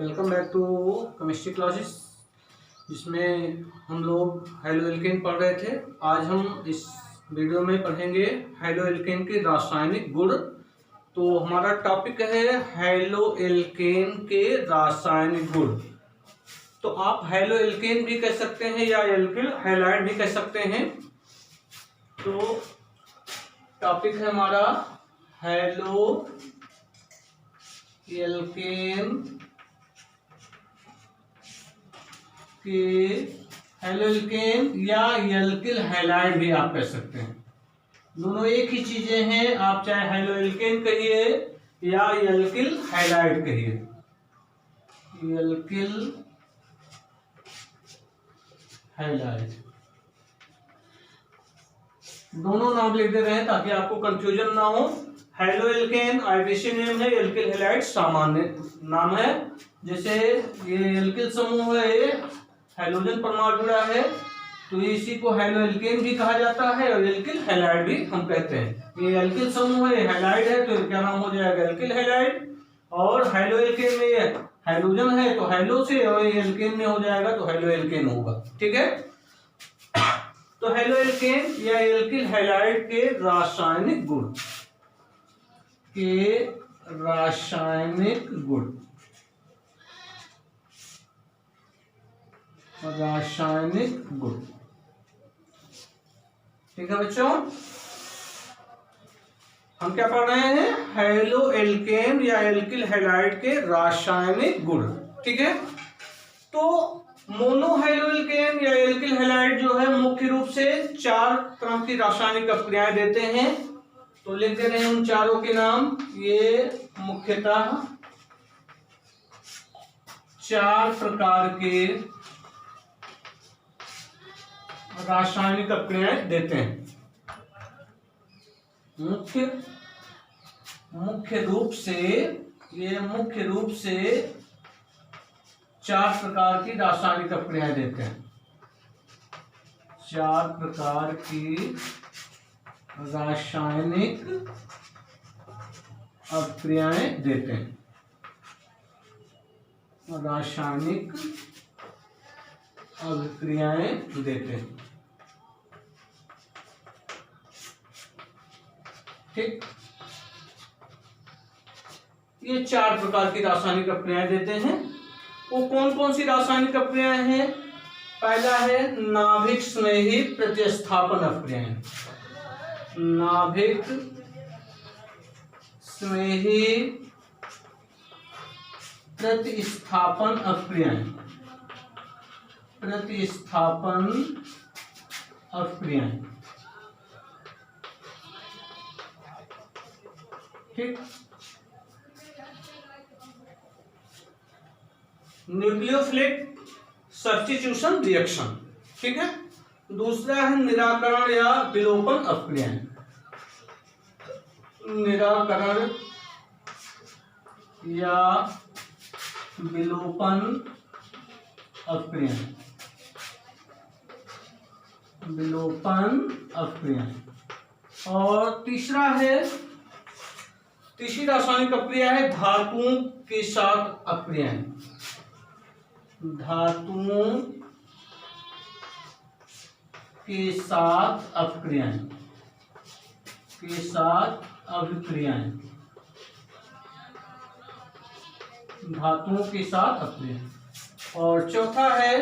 Welcome back to chemistry classes, जिसमें हम लोग हाइलो एल्केन पढ़ रहे थे। आज हम इस वीडियो में पढ़ेंगे हाइलो एल्केन के रासायनिक गुण। तो हमारा टॉपिक है हाइलो एल्केन के रासायनिक गुण। तो आप हाइलो एल्केन भी कह सकते हैं या एल्किल हैलाइड भी कह सकते हैं। तो टॉपिक है हमारा हाइलो एल्केन के हाइलो एल्केन या एल्किल हैलाइड भी आप कह सकते हैं। दोनों एक ही चीजें हैं, आप चाहे हाइलो एल्केन कहिए या एल्किल हैलाइड कहिए। एल्किल हैलाइड दोनों नाम लिख दे रहे हैं ताकि आपको कंफ्यूजन ना हो। हाइलो एल्केन आईपीसी नेम है, एल्किल हैलाइड सामान्य नाम है। जैसे ये एल्किल समूह है, ये हाइड्रोजन परमाणु जुड़ा है, तो इसी को हाइलो एल्केन भी कहा जाता है और एल्किल हैलाइड भी हम कहते हैं। ये एल्किल समूह है, हैलाइड है, तो क्या नाम हो जाएगा? Alkyl halide. और हाइलो एल्केन में ये हाइड्रोजन है तो हाइलो से, और एल्केन में हो जाएगा तो हाइलो एल्केन होगा। ठीक है। तो हाइलो एल्केन या एल्किल हैलाइड के रासायनिक गुण रासायनिक गुण। ठीक है बच्चों, हम क्या पढ़ रहे हैं? हाइलो एल्केन या एल्किल हैलाइड के रासायनिक गुण। ठीक है। तो मोनो हाइलो एल्केन या एल्किल हैलाइड जो है मुख्य रूप से 4 तरह की रासायनिक अभिक्रियाएं देते हैं। तो लिख दे रहे हैं उन चारों के नाम। ये मुख्यतः 4 प्रकार के रासायनिक अभिक्रियाएं देते हैं। मुख्य रूप से 4 प्रकार की रासायनिक अभिक्रियाएं देते हैं। 4 प्रकार की रासायनिक अभिक्रियाएं देते हैं। रासायनिक अभिक्रियाएं देते हैं। ठीक। ये 4 प्रकार की रासायनिक अभिक्रियाएं देते हैं। वो कौन कौन सी रासायनिक अभिक्रियाएं हैं? पहला है नाभिक स्नेही प्रतिस्थापन अभिक्रियाएं। नाभिक स्नेही प्रतिस्थापन अभिक्रियाएं। ठीक। Nucleophilic substitution reaction. ठीक है। दूसरा है निराकरण या विलोपन अभिक्रियाएं। निराकरण या विलोपन अभिक्रियाएं। और तीसरी रासायनिक अभिक्रिया है धातुओं के साथ अभिक्रियाएं। धातुओं के साथ अभिक्रियाएं। धातुओं के साथ अभिक्रियाएं। और चौथा है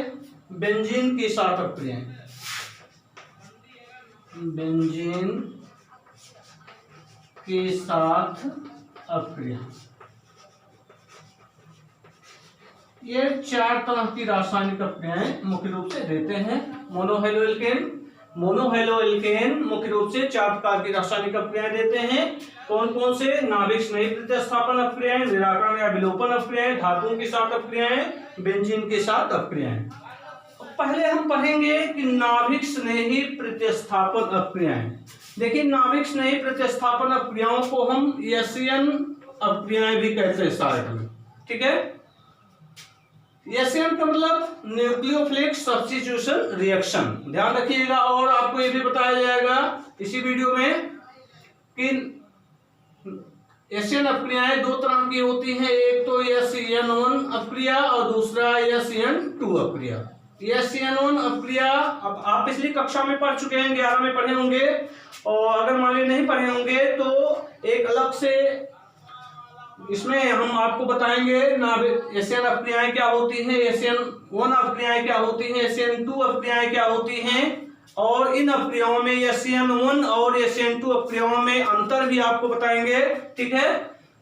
बेंजीन के साथ अभिक्रियाएं। बेंजीन के साथ अभिक्रिया। ये 4 तरह की रासायनिक अभिक्रियाएं मुख्य रूप से देते हैं। मोनो हाइलो एल्केन मुख्य रूप से 4 प्रकार की रासायनिक अभिक्रियाएं देते हैं। कौन कौन से? नाभिक स्नेही प्रतिस्थापन अभिक्रियाएं, निराकरण या विलोपन अभिक्रियाएं, धातुओं के साथ अभिक्रियाएं, बेंजीन के साथ अभिक्रियाएं। पहले हम पढ़ेंगे कि नाभिक स्नेही प्रतिस्थापन अभिक्रियाएं। देखिए, नाभिक स्नेही प्रतिस्थापन अभिक्रियाओं को हम यशियन अभिक्रियाएं भी कहते हैं सारे में। ठीक है। यशियन का मतलब न्यूक्लियोफिलिक सब्स्टिट्यूशन रिएक्शन। ध्यान रखिएगा। और आपको ये भी बताया जाएगा इसी वीडियो में कि एशियन अपक्रियाएं दो तरह की होती हैं, एक तो SN1 अपक्रिया और दूसरा SN2 अपक्रिया। SN1 अपक्रिया अब आप पिछली कक्षा में पढ़ चुके हैं, 11 में पढ़े होंगे, और अगर मान लीजिए नहीं पढ़े होंगे तो एक अलग से इसमें हम आपको बताएंगे एशियन अपक्रियाएं क्या होती हैं, SN1 अपक्रियाएं क्या होती हैं, SN2 अपक्रियाएं क्या होती हैं, और इन अपक्रियाओं में SN1 और SN2 अपक्रियाओं में अंतर भी आपको बताएंगे। ठीक है,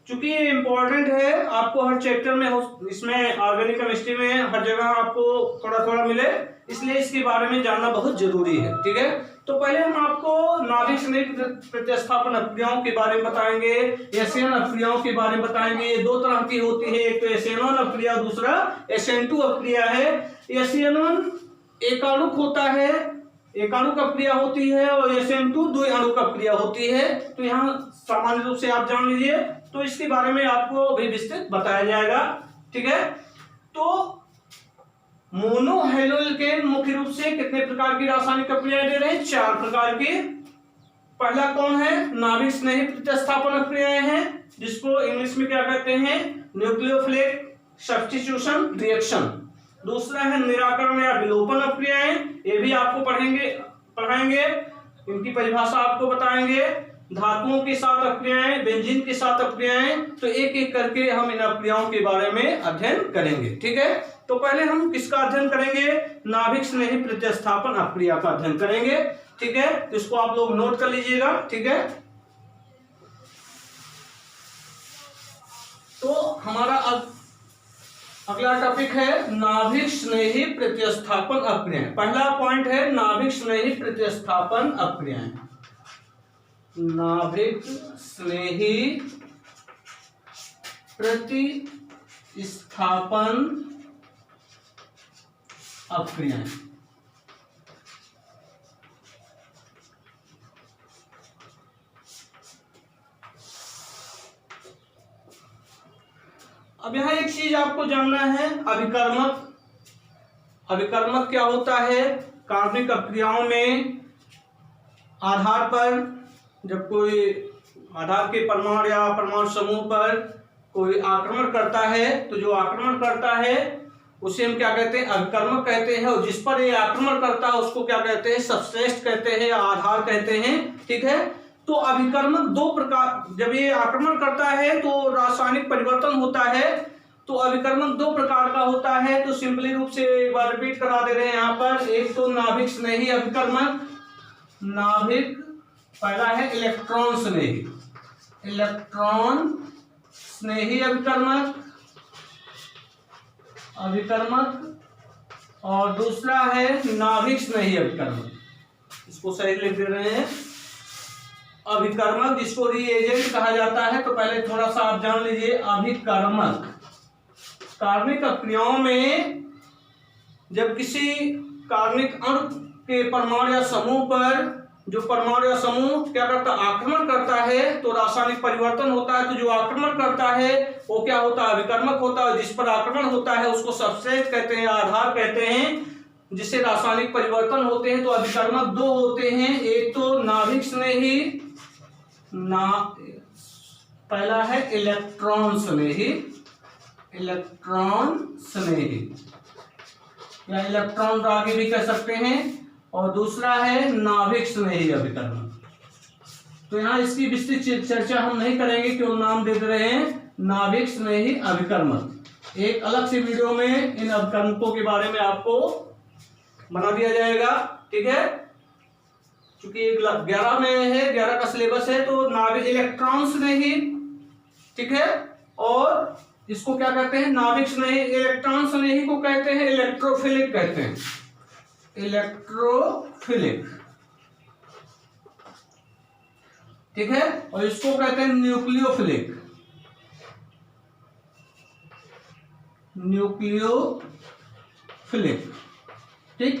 चूंकि ये इंपॉर्टेंट है, आपको हर चैप्टर में इसमें ऑर्गेनिक केमिस्ट्री में हर जगह आपको थोड़ा थोड़ा मिले, इसलिए इसके बारे में जानना बहुत जरूरी है। ठीक है, तो पहले हम आपको नाभिक स्नेही प्रतिस्थापन अपक्रियाओं के बारे में बताएंगे, एशियन अपक्रियाओं के बारे में बताएंगे। ये दो तरह की होती है, एक तो SN1 अपक्रिया, दूसरा SN2 अपक्रिया है। SN1 एकाणुक होता है, एकाणुक अपक्रिया होती है, और SN2 द्विअणुक अपक्रिया होती है। तो यहाँ सामान्य रूप से आप जान लीजिए, तो इसके बारे में आपको भी विस्तृत बताया जाएगा। ठीक है, तो मोनो हेलोएल्केन मुख्य रूप से कितने प्रकार की रासायनिक अपक्रियाएं दे रहे हैं? 4 प्रकार की। पहला कौन है? नाभिक स्नेही प्रतिस्थापन अपक्रियाएं हैं, जिसको इंग्लिश में क्या कहते हैं? Nucleophilic substitution reaction. दूसरा है निराकरण या विलोपन अपक्रियाएं, ये भी आपको पढ़ाएंगे, इनकी परिभाषा आपको बताएंगे। धातुओं के साथ अपक्रियाएं, बेंजीन के साथ अपक्रियाएं, तो एक एक करके हम इन अपक्रियाओं के बारे में अध्ययन करेंगे। ठीक है, तो पहले हम किसका अध्ययन करेंगे? नाभिक स्नेही प्रतिस्थापन अपक्रिया का अध्ययन करेंगे। ठीक है, इसको आप लोग नोट कर लीजिएगा। ठीक है, तो हमारा अगला टॉपिक है नाभिक स्नेही प्रतिस्थापन अपक्रियाएं। पहला पॉइंट है नाभिक स्नेही प्रतिस्थापन अपक्रियाएं। नाभिक स्नेही प्रतिस्थापन अपक्रियाएं। अब यहां एक चीज आपको जानना है, अभिकर्मक। अभिकर्मक क्या होता है? कार्बनिक अपक्रियाओं में आधार पर जब कोई आधार के परमाणु या परमाणु समूह पर कोई आक्रमण करता है, तो जो आक्रमण करता है उसे हम क्या कहते हैं? अभिकर्मक कहते हैं। और जिस पर ये आक्रमण करता है उसको क्या कहते हैं? सबस्ट्रेट कहते हैं या आधार कहते हैं। ठीक है, तो अभिकर्मक दो प्रकार, जब ये आक्रमण करता है तो रासायनिक परिवर्तन होता है। तो अभिकर्मक दो प्रकार का होता है, तो सिंपली रूप से एक बार रिपीट करा दे रहे हैं यहाँ पर। एक तो नाभिक स्नेही अभिकर्मक, नाभिक पहला है इलेक्ट्रॉन स्नेही, इलेक्ट्रॉन स्नेही अभिकर्मक, और दूसरा है नाभिक स्नेही अभिकर्मक। इसको सही लिख दे रहे हैं, अभिकर्मक जिसको रिएजेंट कहा जाता है। तो पहले थोड़ा सा आप जान लीजिए, अभिकर्मक कार्बनिक अपक्रियाओं में जब किसी कार्बनिक अणु के परमाणु या समूह पर जो परमाणु या समूह क्या करता है? आक्रमण करता है, तो रासायनिक परिवर्तन होता है। तो जो आक्रमण करता है वो क्या होता है? अभिकर्मक होता है। जिस पर आक्रमण होता है उसको सबस्ट्रेट कहते हैं, आधार कहते हैं, जिससे रासायनिक परिवर्तन होते हैं। तो अभिकर्मक दो होते हैं, एक तो नाभिक स्नेही, पहला है इलेक्ट्रॉन स्नेही, इलेक्ट्रॉन स्नेही या इलेक्ट्रॉन रागी भी कह सकते हैं, और दूसरा है नाभिक स्नेही अभिकर्मक। तो यहाँ इसकी विस्तृत चर्चा हम नहीं करेंगे, क्यों नाम दे रहे हैं नाभिक स्नेही अभिकर्मक। एक अलग से वीडियो में इन अभिकर्मकों के बारे में आपको बना दिया जाएगा। ठीक है, चूंकि 11 में है, 11 का सिलेबस है, तो नाभिक इलेक्ट्रॉन स्नेही, ठीक है, और इसको क्या कहते हैं? नाभिक स्नेही। इलेक्ट्रॉन स्नेही को कहते हैं इलेक्ट्रोफिलिक कहते हैं, इलेक्ट्रोफिलिक। ठीक है, और इसको कहते हैं न्यूक्लियोफिलिक, न्यूक्लियोफिलिक। ठीक,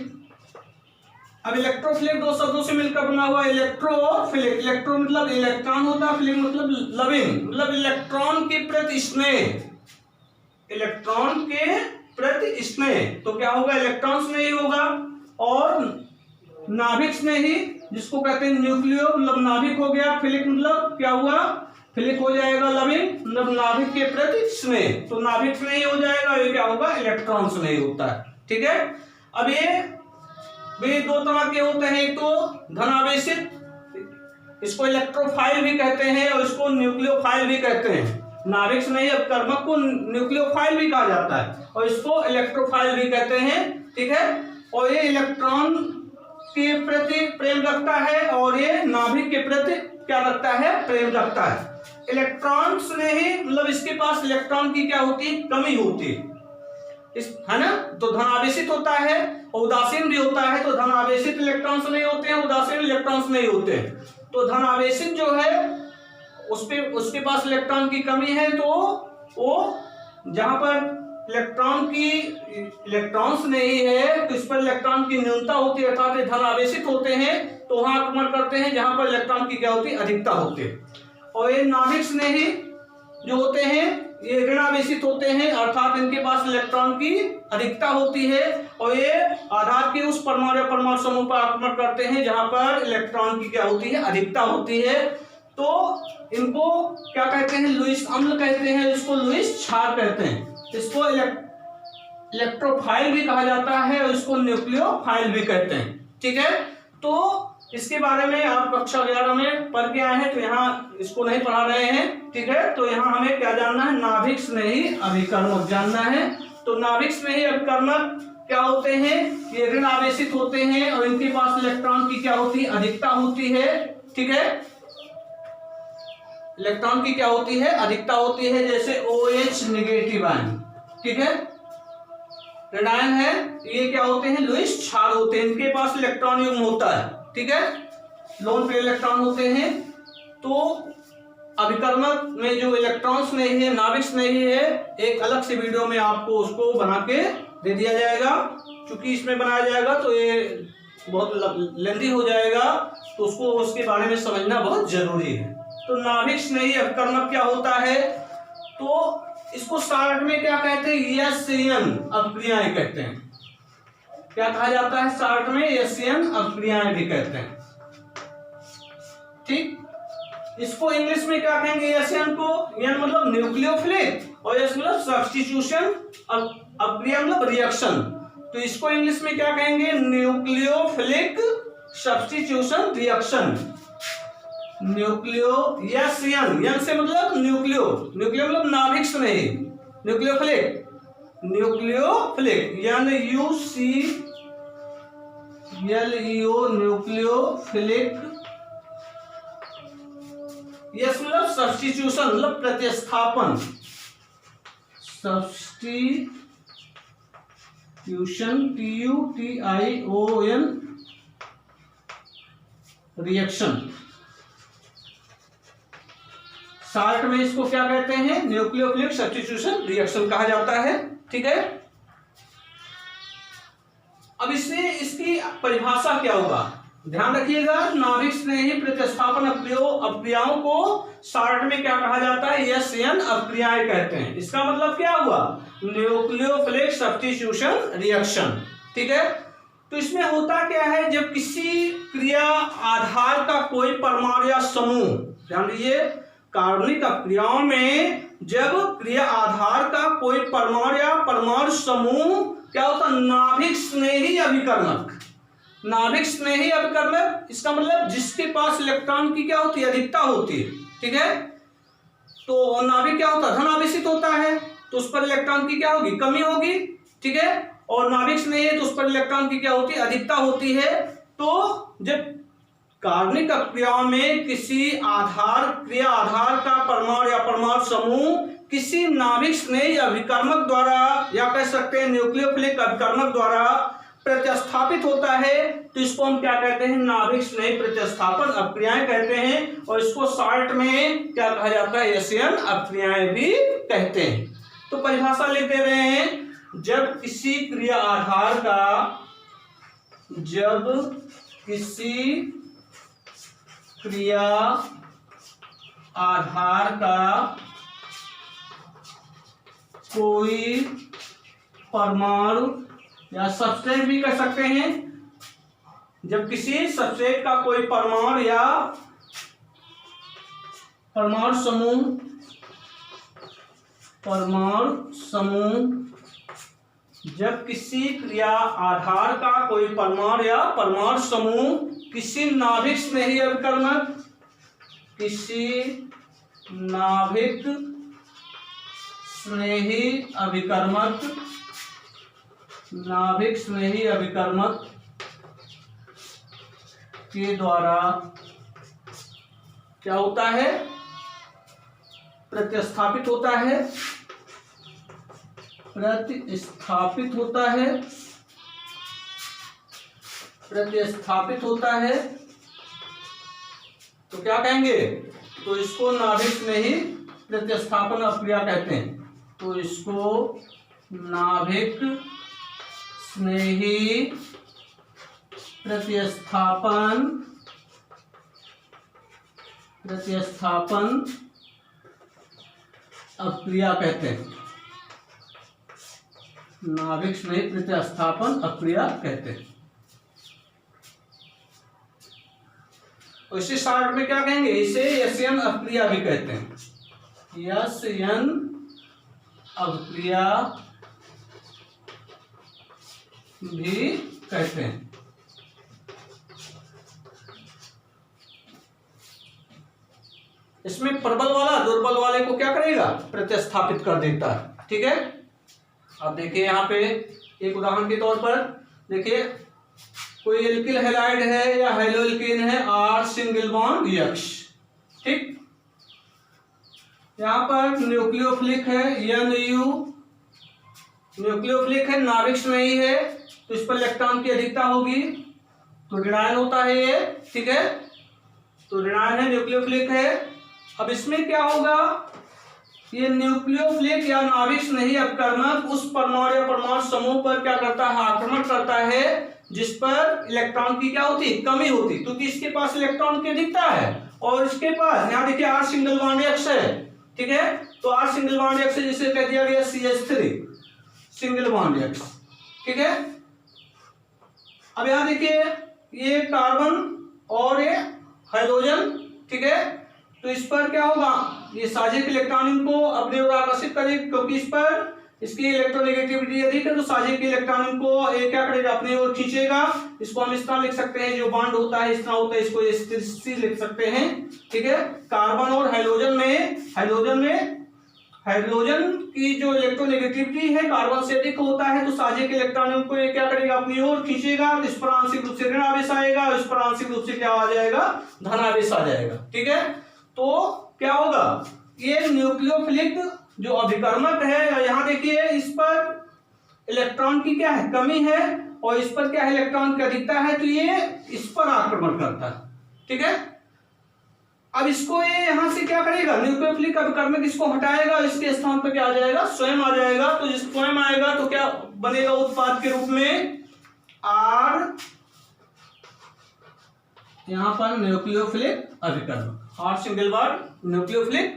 अब इलेक्ट्रोफिलिक दो शब्दों से मिलकर बना हुआ। इलेक्ट्रोफिलिक, इलेक्ट्रो मतलब इलेक्ट्रॉन होता है, फिलिक मतलब लविंग, मतलब इलेक्ट्रॉन के प्रति स्नेह, इलेक्ट्रॉन के प्रति स्नेह। तो क्या होगा? इलेक्ट्रॉन स्नेही होगा। और नाभिक स्नेही जिसको कहते हैं न्यूक्लियो मतलब नाभिक हो गया, फिलिक मतलब क्या हुआ? फ्लिक हो जाएगा लविंग, मतलब नाभिक के प्रति स्नेह, तो नाभिक स्नेही हो जाएगा, ये क्या होगा, इलेक्ट्रॉन स्नेही होता है। ठीक है, अब ये भी दो तरह के होते हैं, एक तो धनावेशित, इसको इलेक्ट्रोफाइल भी कहते हैं और इसको न्यूक्लियोफाइल भी कहते हैं। नाभिक स्नेही अपकर्मक को न्यूक्लियोफाइल भी कहा जाता है और इसको इलेक्ट्रोफाइल भी कहते हैं। ठीक है, और ये इलेक्ट्रॉन के प्रति प्रेम रखता है और ये नाभिक के प्रति क्या रखता है, प्रेम रखता है। इलेक्ट्रॉन स्नेही मतलब इसके पास इलेक्ट्रॉन की क्या होती है, कमी होती है, है ना, तो धनावेशित होता है और उदासीन भी होता है। तो धनावेशित इलेक्ट्रॉन्स नहीं होते हैं, उदासीन इलेक्ट्रॉन्स नहीं होते हैं। तो धनावेशित जो है उसके पास इलेक्ट्रॉन की कमी है, तो वो जहां पर इलेक्ट्रॉन्स नहीं है तो इस पर इलेक्ट्रॉन की न्यूनता होती है, अर्थात धनावेशित होते हैं, तो वहां आक्रमण करते हैं जहां पर इलेक्ट्रॉन की क्या होती है, अधिकता होती है। और ये नाभिक स्नेही जो होते हैं ये ऋणावेशित होते हैं, अर्थात इनके पास इलेक्ट्रॉन की अधिकता होती है और ये आधार के उस परमाणु या परमाणु समूह पर आक्रमण करते हैं जहां पर इलेक्ट्रॉन की क्या होती है, अधिकता होती है। तो इनको क्या कहते हैं, लुईस अम्ल कहते हैं, इसको लुईस क्षार कहते हैं, इसको इलेक्ट्रोफाइल भी कहा जाता है और इसको न्यूक्लियोफाइल भी कहते हैं। ठीक है, तो इसके बारे में आप कक्षा 11 में पढ़ के आए हैं, तो यहाँ इसको नहीं पढ़ा रहे हैं। ठीक है, तो यहाँ हमें क्या जानना है, नाभिक स्नेही अभिकर्मक जानना है। तो नाभिक स्नेही अभिकर्मक क्या होते हैं, ये ऋण आवेशित होते हैं और इनके पास इलेक्ट्रॉन की क्या होती है, अधिकता होती है। ठीक है, इलेक्ट्रॉन की क्या होती है, अधिकता होती है, जैसे OH नेगेटिव आयन। ठीक है, ऋणायन है, ये क्या होते हैं, लुईस क्षार होते हैं, इनके पास इलेक्ट्रॉन युग्म होता है। ठीक है, लोन पे इलेक्ट्रॉन होते हैं। तो अभिकर्मक में जो इलेक्ट्रॉन्स नहीं है, नाभिक नहीं है, एक अलग से वीडियो में आपको उसको बना के दे दिया जाएगा। क्योंकि इसमें बनाया जाएगा तो ये बहुत लेंदी हो जाएगा, तो उसको उसके बारे में समझना बहुत जरूरी है। तो नाभिक स्नेही अभिकर्मक क्या होता है, तो इसको शार्ट में क्या कहते हैं, यस्यन अपक्रियाएं कहते हैं। क्या कहा जाता है शार्ट में, यस्यन अपक्रियाएं भी कहते हैं। ठीक, इसको इंग्लिश में क्या कहेंगे, यस्यन को, यन मतलब न्यूक्लियोफिलिक और यस मतलब सब्स्टिट्यूशन, अपक्रिया मतलब रिएक्शन, तो इसको इंग्लिश में क्या कहेंगे, न्यूक्लियोफिलिक सब्स्टिट्यूशन रिएक्शन। न्यूक्लियो यन, यन से मतलब न्यूक्लियो, न्यूक्लियो मतलब नाभिक स्नेही, न्यूक्लियोफिलिक, यानी UCLEO न्यूक्लियोफिलिक। यस मतलब सब्स्टिट्यूशन मतलब प्रतिस्थापन, सब्स्टिट्यूशन TUTION रिएक्शन। शार्ट में इसको क्या कहते हैं, न्यूक्लियोफिलिक सब्स्टिट्यूशन रिएक्शन कहा जाता है। ठीक है, अब इससे इसकी परिभाषा क्या होगा, ध्यान रखिएगा। नाभिक स्नेही प्रतिस्थापन अपक्रियाओं को शार्ट में क्या कहा जाता है, यस्यन अपक्रियाएं कहते हैं। इसका मतलब क्या हुआ, न्यूक्लियोफिलिक सब्स्टिट्यूशन रिएक्शन। ठीक है, तो इसमें होता क्या है, जब किसी क्रिया आधार का कोई परमाणु या समूह, ध्यान दीजिए, कार्बनिक अपक्रियाओं में जब क्रिया आधार का कोई परमाणु या परमाणु समूह क्या होता, नाभिक स्नेही अभिकर्मक। नाभिक स्नेही अभिकर्मक इसका मतलब जिसके पास इलेक्ट्रॉन की क्या होती है, अधिकता होती है। ठीक है, तो नाभिक क्या होता है, धनावेशित होता है, तो उस पर इलेक्ट्रॉन की क्या होगी, कमी होगी। ठीक है, और नाभिक स्नेही है तो उस पर इलेक्ट्रॉन की क्या होती है, अधिकता होती है। तो जब कार्बनिक अपक्रियाओं में किसी क्रिया आधार का परमाणु या परमाणु समूह किसी नाभिक स्नेही अभिकर्मक द्वारा या कह सकते हैं न्यूक्लियोफिलिक अभिकर्मक द्वारा प्रतिस्थापित होता है, तो इसको हम क्या कहते हैं, नाभिक स्नेही प्रतिस्थापन अपक्रियाएं कहते हैं। और इसको शार्ट में क्या कहा जाता है, यस्यन अपक्रियाएं भी कहते हैं। तो परिभाषा लिख दे रहे हैं, जब किसी क्रिया आधार का कोई परमाणु या सबस्ट्रेट भी कह सकते हैं, जब किसी सबस्ट्रेट का कोई परमाणु या परमाणु समूह जब किसी क्रिया आधार का कोई परमाणु या परमाणु समूह किसी नाभिक स्नेही अभिकर्मक के द्वारा क्या होता है, प्रतिस्थापित होता है तो क्या कहेंगे, तो इसको नाभिक स्नेही प्रतिस्थापन अभिक्रिया कहते हैं। तो इसको नाभिक स्नेही प्रतिस्थापन अभिक्रिया कहते हैं। नाभिक स्नेही प्रतिस्थापन अभिक्रिया कहते हैं। इसे शॉर्ट में क्या कहेंगे, इसे यस्यन अभिक्रिया भी कहते हैं। यस्यन अभिक्रिया भी कहते हैं। इसमें प्रबल वाला दुर्बल वाले को क्या करेगा, प्रतिस्थापित कर देता है। ठीक है, अब देखिए यहाँ पे एक उदाहरण के तौर पर देखिए, कोई एल्किल हैलाइड है या हाइलोएल्केन है, R सिंगल बॉन्ड X। ठीक, यहाँ पर न्यूक्लियोफिलिक है NU, न्यूक्लियोफिलिक है, नाभिक नहीं है, तो इस पर इलेक्ट्रॉन की अधिकता होगी, तो ऋणायन होता है ये। ठीक है, तो ऋणायन है, न्यूक्लियोफिलिक है। अब इसमें क्या होगा, ये न्यूक्लियोफिलिक या नाभिक नहीं अपकर्मक उस परमाणु या परमाणु समूह पर क्या करता है, आक्रमण करता है जिस पर इलेक्ट्रॉन की क्या होती, कमी होती, क्योंकि इसके पास इलेक्ट्रॉन की अधिकता है और इसके पास यहाँ देखिए R सिंगल बॉन्ड X है। ठीक है, तो R सिंगल बॉन्ड X जिसे कह दिया गया CH3 सिंगल बॉन्ड X। ठीक है, अब यहाँ देखिए ये कार्बन और ये हाइड्रोजन। ठीक है, तो इस पर क्या होगा, ये साझिक इलेक्ट्रॉन इनको अपनी ओर आकर्षित करेगा, क्योंकि इस पर इसकी इलेक्ट्रोनेगेटिविटी अधिक है, तो साझिक इलेक्ट्रॉन इनको ये क्या करेगा, अपनी ओर खींचेगा। इसको हम इस तरह लिख सकते हैं, जो बॉन्ड होता है इस तरह होता है, इसको इस तरह से लिख सकते हैं। ठीक है, कार्बन और हाइड्रोजन की जो इलेक्ट्रोनेगेटिविटी है कार्बन से अधिक होता है, तो साझिक इलेक्ट्रॉन को ये क्या करेगा, अपनी ओर खींचेगा। तो इस पर आंशिक रूप से ऋण आवेश आएगा, इस पर आंशिक रूप से क्या आ जाएगा, धन आवेश आ जाएगा। ठीक है, तो क्या होगा, ये न्यूक्लियोफिलिक जो अभिकर्मक है, यहाँ देखिए इस पर इलेक्ट्रॉन की क्या है, कमी है, और इस पर क्या है, इलेक्ट्रॉन की अधिकता है, तो ये इस पर आक्रमण करता है। ठीक है, अब इसको ये यहां से क्या करेगा, न्यूक्लियोफिलिक अभिकर्मक इसको हटाएगा, इसके स्थान पर क्या आ जाएगा, स्वयं आ जाएगा। तो जिस स्वयं आएगा तो क्या बनेगा, उत्पाद के रूप में R, यहां पर न्यूक्लियोफिलिक अभिकर्मक, R सिंगल बॉन्ड न्यूक्लियोफिलिक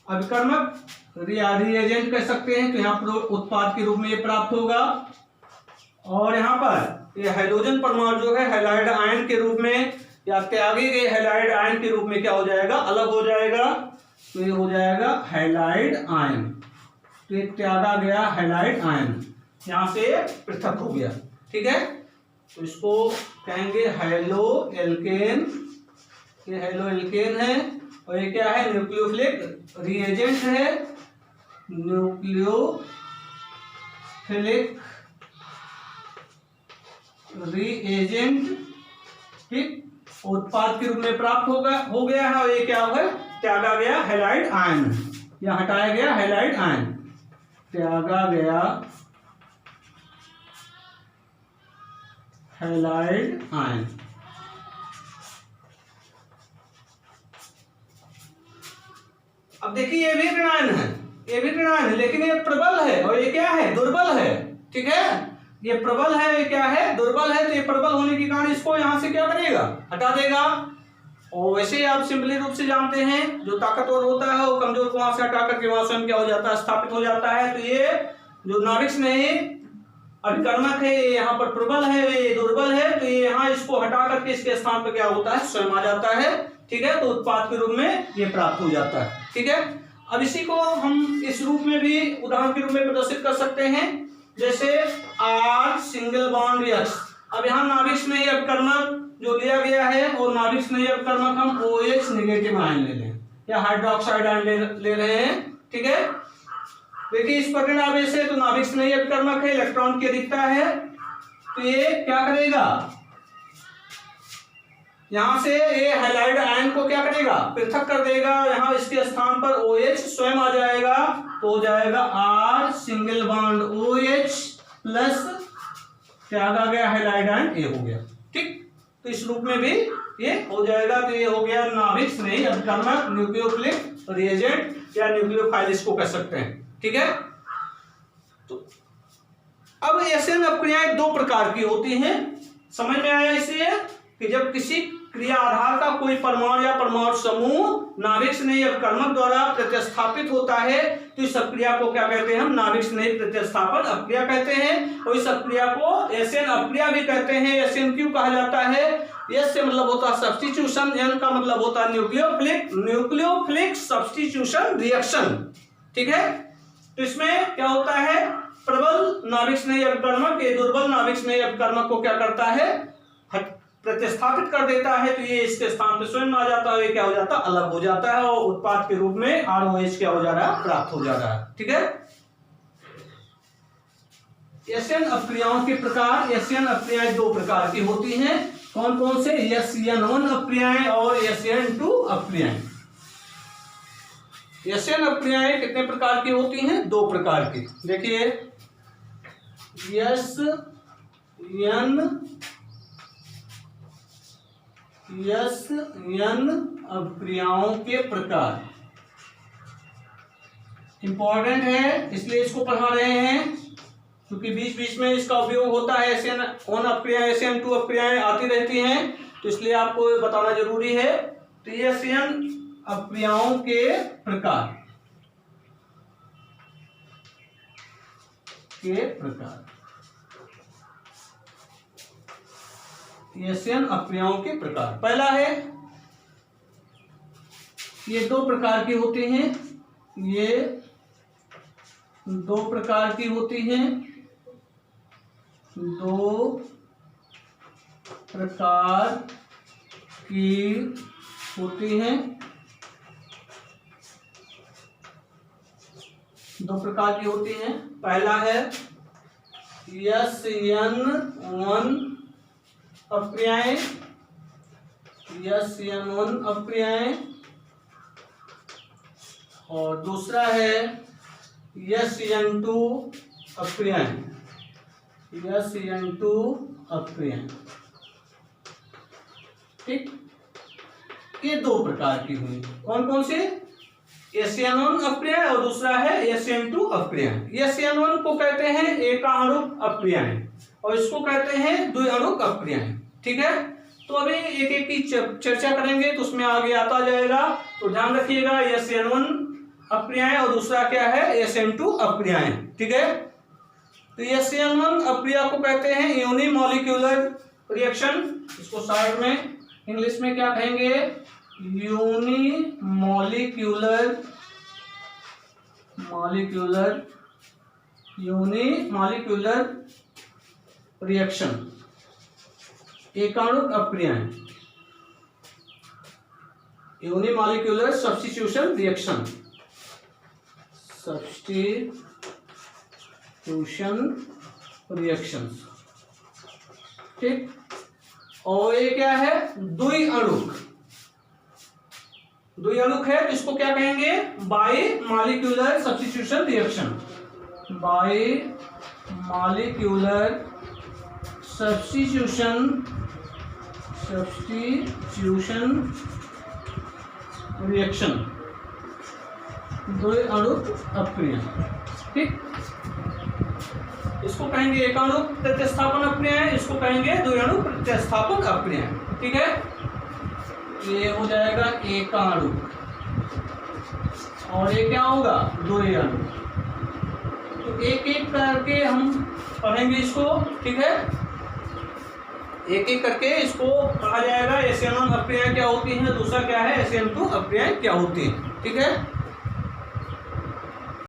अभिकर्मक, रिएजेंट कह सकते हैं। तो यहाँ पर उत्पाद के रूप में ये प्राप्त होगा। और यहाँ पर ये हाइड्रोजन परमाणु जो है हैलाइड आयन के रूप में या त्यागे गए हैलाइड आयन के रूप में क्या हो जाएगा, अलग हो जाएगा। तो ये हो जाएगा हैलाइड आयन, तो ये त्यागा गया हैलाइड आयन यहां से पृथक हो गया। ठीक है, तो इसको कहेंगे हैलो एल्केन। ये हैलो एल्केन है और ये क्या है, न्यूक्लियोफिलिक रिएजेंट है, न्यूक्लियोफिलिक रिएजेंट। ठीक, उत्पाद के रूप में प्राप्त हो गया है। और ये क्या है, त्यागा गया हैलाइड आयन, या हटाया गया हैलाइड आयन, त्यागा गया हैलाइड आयन। अब देखिए ये भी ऋणायन है, ये भी ऋणायन है, लेकिन ये प्रबल है और ये क्या है, दुर्बल है। ठीक है, ये प्रबल है, ये क्या है, दुर्बल है। तो ये प्रबल होने के कारण इसको यहां से क्या करेगा, हटा देगा। और वैसे ही आप सिंपली रूप से जानते हैं, जो ताकतवर होता है वो कमजोर को वहां से हटा करके वहां स्वयं क्या हो जाता है, स्थापित हो जाता है। तो ये जो नाभिक में अभिकर्मक है, ये यहाँ पर प्रबल है, ये दुर्बल है, तो ये यहाँ इसको हटा करके इसके स्थान पर क्या होता है, स्वयं आ जाता है। ठीक है, तो उत्पाद के रूप में ये प्राप्त हो जाता है। ठीक है, अब इसी को हम इस रूप में भी उदाहरण के रूप में प्रदर्शित कर सकते हैं, जैसे R सिंगल बॉन्ड X। अब यहाँ नाभिक में अपकर्मक जो लिया गया है और नाभिक में अपकर्मक हम OH नेगेटिव आयन ले लें या हाइड्रोक्साइड आयन ले रहे हैं। ठीक है, देखिए इस प्रकरण आवेश है तो नाभिक में अपकर्मक है, इलेक्ट्रॉन की अधिकता है, तो ये क्या करेगा, यहां से ये हैलाइड आयन को क्या करेगा, पृथक कर देगा। यहां इसके स्थान पर OH स्वयं आ जाएगा, तो हो जाएगा R single bond OH plus क्या आ गया, हैलाइड आयन ए हो गया। ठीक, तो इस रूप में भी ये हो जाएगा। तो ये हो गया नाभिक स्नेही अपकर्मक, न्यूक्लियोफिलिक रिएजेंट या न्यूक्लियोफाइल इसको कह सकते हैं। ठीक है, तो अब ऐसे अपक्रियाएं दो प्रकार की होती हैं। समझ में आया इसलिए कि जब किसी क्रिया आधार का कोई परमाणु या परमाणु समूह नाभिक स्नेही अपकर्मक द्वारा प्रतिस्थापित होता है तो इस अपक्रिया को क्या कहते हैं, हम नाभिक स्नेही प्रतिस्थापन अपक्रिया कहते हैं। और इस अपक्रिया को एसएन अपक्रिया भी कहते हैं। एसएन क्यों कहा जाता है, एस से मतलब होता है सब्स्टिट्यूशन, एन का मतलब होता है न्यूक्लियोफिलिक सब्स्टिट्यूशन रिएक्शन। ठीक है, तो इसमें क्या होता है, प्रबल नाभिक स्नेही अपकर्मक ये दुर्बल नाभिक स्नेही अपकर्मक को क्या करता है, प्रतिस्थापित कर देता है, तो ये इसके स्थान पे स्वयं आ जाता है, ये क्या हो जाता है, अलग हो जाता है और उत्पाद के रूप में ROH क्या हो जा रहा है, प्राप्त हो जा रहा है। ठीक है, एसएन अपक्रियाओं के प्रकार, एसएन अपक्रियाएं दो प्रकार की होती हैं। कौन कौन से, SN1 अपक्रियाएं और SN2 अपक्रियाएं। एसएन अपक्रियाएं कितने प्रकार की होती हैं, दो प्रकार की। देखिए SN अपक्रियाओं के प्रकार इंपॉर्टेंट है, इसलिए इसको पढ़ा रहे हैं क्योंकि बीच बीच में इसका उपयोग होता है। SN1 अपक्रियाएं, SN2 अपक्रियाएं आती रहती हैं, तो इसलिए आपको बताना जरूरी है। तो ये SN अपक्रियाओं के प्रकार एसएन अपक्रियाओं के प्रकार, पहला है, ये दो प्रकार की होती हैं, ये दो प्रकार की होती हैं, दो प्रकार की होती हैं, दो प्रकार की होती हैं। पहला है SN1 अपक्रियाएं, SN1 अपक्रियाएं, और दूसरा है SN2 अपक्रियाएं, SN2 अपक्रियाएं। ठीक, ये दो प्रकार की हुई, कौन कौन से, SN1 अपक्रियाएं और दूसरा है SN2 अपक्रियाएं। SN1 को कहते हैं एकाणुक अपक्रियाएं और इसको कहते हैं द्विअणुक अपक्रियाएं। ठीक है, तो अभी एक एक की चर्चा करेंगे तो उसमें आगे आता जाएगा, तो ध्यान रखिएगा। SN1 अपक्रियाएं और दूसरा क्या है, SN2 अपक्रियाएं। ठीक है, तो SN1 अपक्रिया को कहते हैं यूनिमॉलिक्यूलर रिएक्शन, इसको साइड में इंग्लिश में क्या कहेंगे, यूनिमॉलिक्यूलर रिएक्शन, एकाणुक अपक्रियाएं, यूनिमॉलिक्यूलर सब्स्टिट्यूशन रिएक्शन, ठीक। और ये क्या है, द्विअणुक है, तो इसको क्या कहेंगे, bimolecular substitution reaction, bimolecular substitution reaction, द्विअणुक अपक्रिया। ठीक, इसको कहेंगे एकाणुक प्रतिस्थापन अपक्रिया, इसको कहेंगे द्विअणुक प्रतिस्थापन अपक्रिया। ठीक है, ये हो जाएगा एकाणुक और ये क्या होगा, द्विअणुक। तो एक एक करके हम पढ़ेंगे इसको। ठीक है, एक एक करके इसको पढ़ा जाएगा। SN1 अप्रियाएं क्या होती हैं, दूसरा क्या है SN2 अप्रियाएं क्या होती हैं। ठीक है।